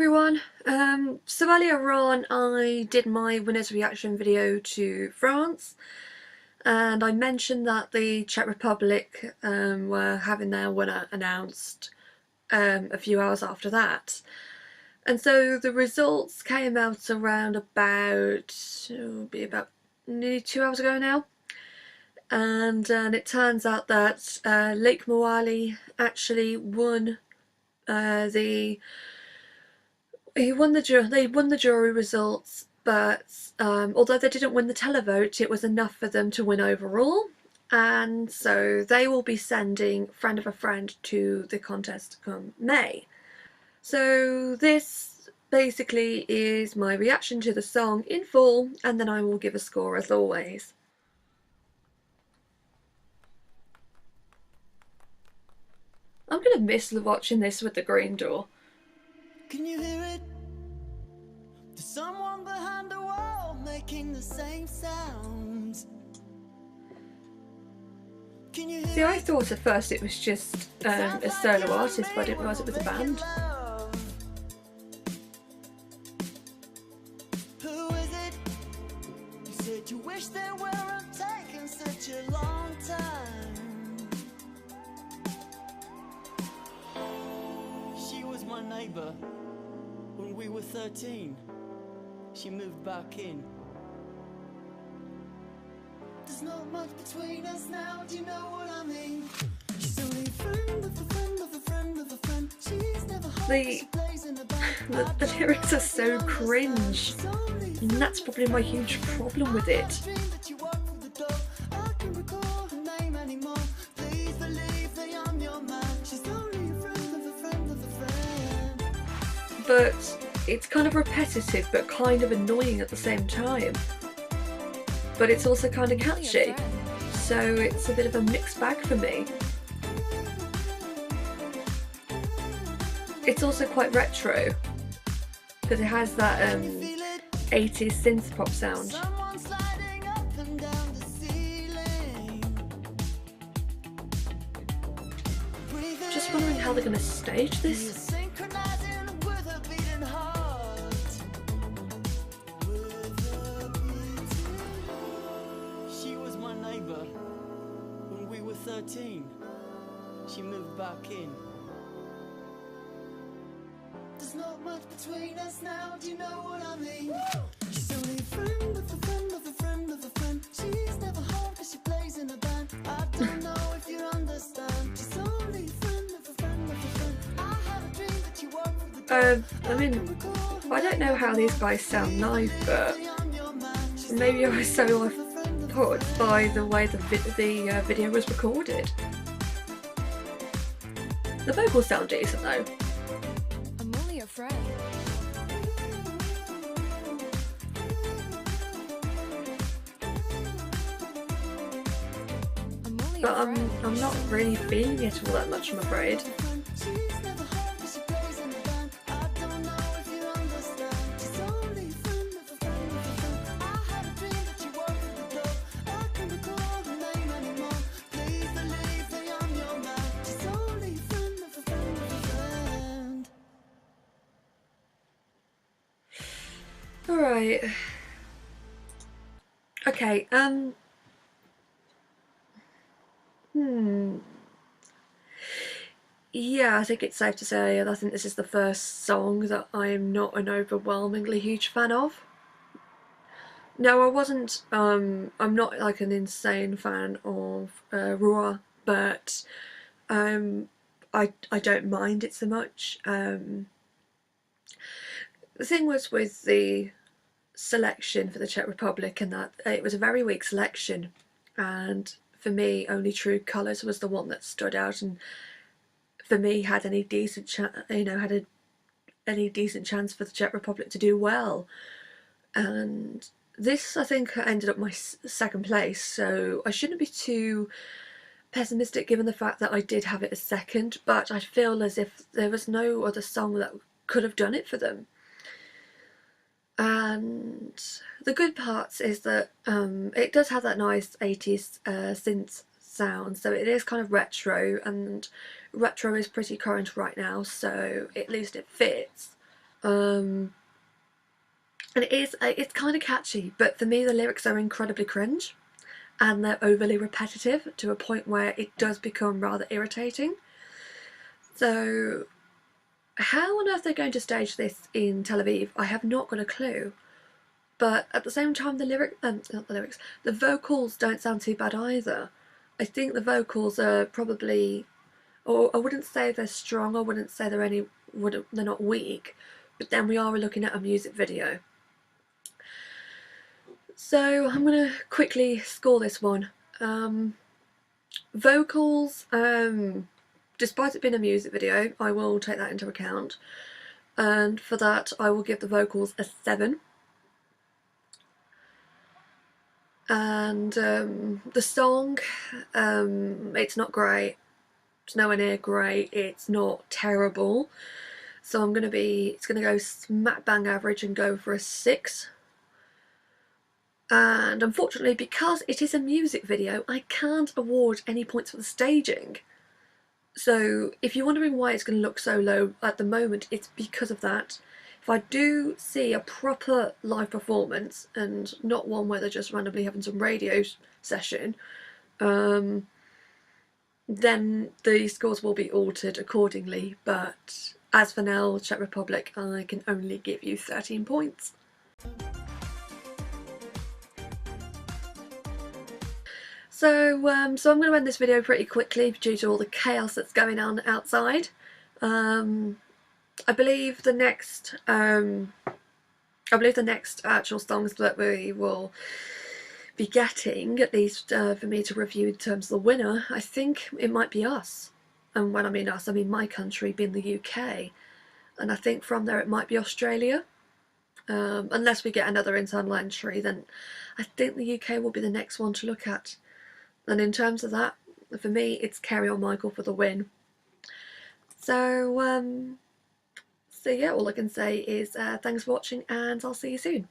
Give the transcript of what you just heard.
everyone. So earlier on I did my winner's reaction video to France, and I mentioned that the Czech Republic were having their winner announced a few hours after that. And so the results came out around about nearly 2 hours ago now. And it turns out that Lake Malawi actually won they won the jury results, but although they didn't win the televote, it was enough for them to win overall, and so they will be sending Friend of a Friend to the contest come May. So this basically is my reaction to the song in full, and then I will give a score as always. I'm gonna miss watching this with the green door. Can you hear it? There's someone behind the wall making the same sounds. Can you hear See, I thought at first it was just a solo artist, but I didn't realise it was a band. Who is it? You said you wish they weren't taking such a long time. She was my neighbour. When we were 13, she moved back in. There's not much between us now, do you know what I mean? She's only a friend of a friend of a friend of a friend. She's never home, she plays in a band. The lyrics are so cringe, and that's probably my huge problem with it. But it's kind of repetitive but kind of annoying at the same time. But it's also kind of catchy, so it's a bit of a mixed bag for me. It's also quite retro, because it has that 80s synth pop sound. Just wondering how they're going to stage this. When we were 13, she moved back in. There's not much between us now, do you know what I mean? She's only a friend of a friend of a friend of a friend. She's never home cause she plays in a band. I don't know if you understand. She's only a friend of a friend of a friend. I had a dream that you walked through the door. I mean, I don't know how these guys sound live, but maybe I was so put by the way the video was recorded. The vocals sound decent though. I'm only a friend. But I'm not really feeling it all that much, I'm afraid. Alright. Okay, yeah, I think it's safe to say I think this is the first song that I'm not an overwhelmingly huge fan of. No, I wasn't, I'm not like an insane fan of Rua, but I don't mind it so much. The thing was with the selection for the Czech Republic, and that it was a very weak selection, and for me only True Colours was the one that stood out and for me had any decent any decent chance for the Czech Republic to do well. And this, I think, ended up my second place, so I shouldn't be too pessimistic given the fact that I did have it as second, but I feel as if there was no other song that could have done it for them. And the good parts is that it does have that nice 80s synth sound, so it is kind of retro, and retro is pretty current right now, so at least it fits. And it's kind of catchy, but for me the lyrics are incredibly cringe and they're overly repetitive to a point where it does become rather irritating. So how on earth they're going to stage this in Tel Aviv, I have not got a clue. But at the same time, the vocals don't sound too bad either. I think the vocals are probably, or I wouldn't say they're strong, I wouldn't say they're not weak, but then we are looking at a music video. So I'm going to quickly score this one. Vocals, despite it being a music video, I will take that into account, and for that I will give the vocals a 7. And the song, it's not great, it's nowhere near great, it's not terrible, so it's going to go smack bang average and go for a 6. And unfortunately, because it is a music video, I can't award any points for the staging. So if you're wondering why it's going to look so low at the moment, it's because of that. If I do see a proper live performance, and not one where they're just randomly having some radio session, then the scores will be altered accordingly. But as for now, Czech Republic, I can only give you 13 points. So I'm going to end this video pretty quickly due to all the chaos that's going on outside. I believe the next actual songs that we will be getting, at least for me to review in terms of the winner, I think it might be us. And when I mean us, I mean my country being the UK. And I think from there it might be Australia. Unless we get another internal entry, then I think the UK will be the next one to look at. And in terms of that, for me, it's Carry On Michael for the win. So yeah, all I can say is thanks for watching, and I'll see you soon.